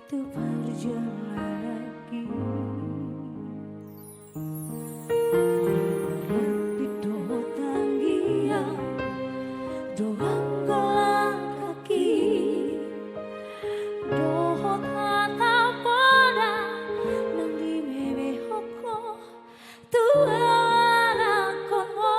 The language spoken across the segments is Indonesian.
tu berjalan lagi. Di doa tanggia, doa gola kaki, doa kata pada nang di mebe hoko tuara kono.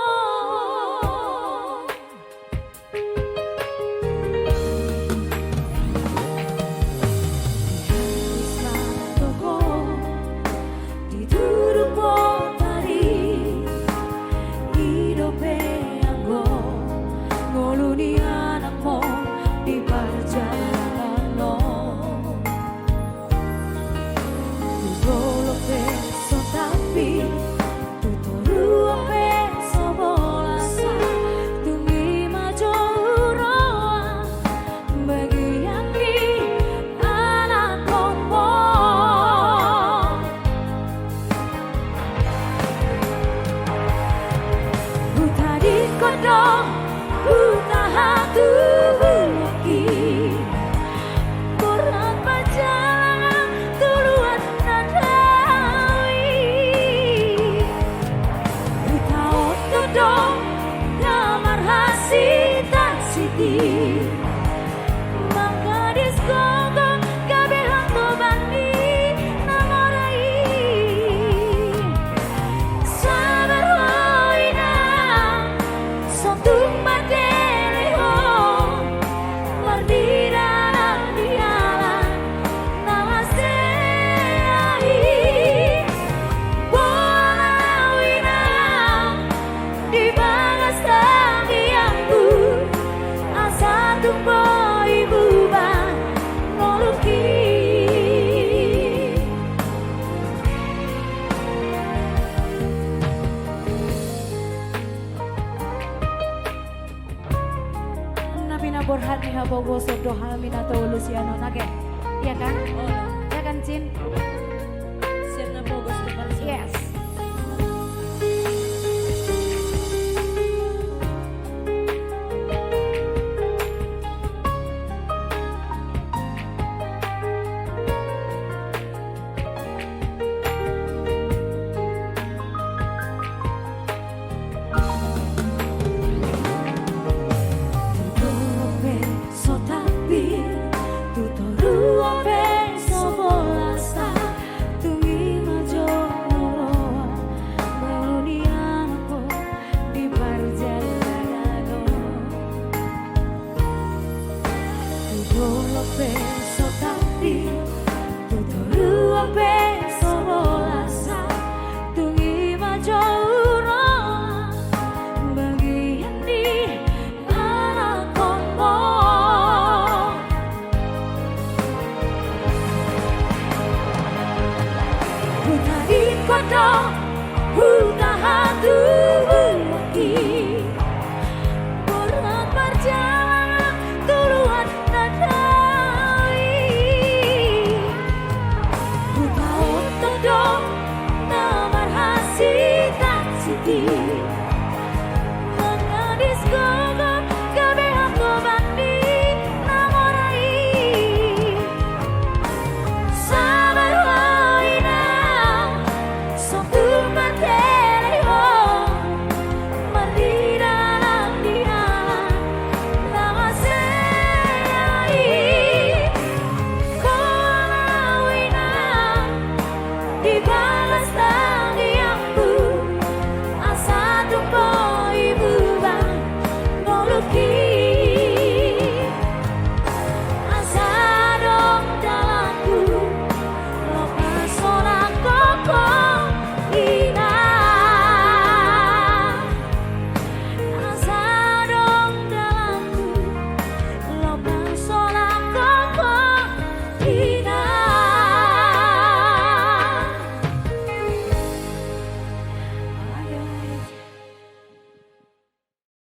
Kodong utaha tubuki berat perjalanan tuluan nadawi utaot kodong kamar hasitan siti manggadis gogong kabehang tobani namorai sabar hoina sontung badeleho mardira dialan nawaseai bolawina di bagas tangiangku asa tumbo ibu bang ngoluki Napina borhat nih habogo doha minato Luciano nage, iya kan? Iya kan Cin? Sirna bogos depan sini. Yes. Kodong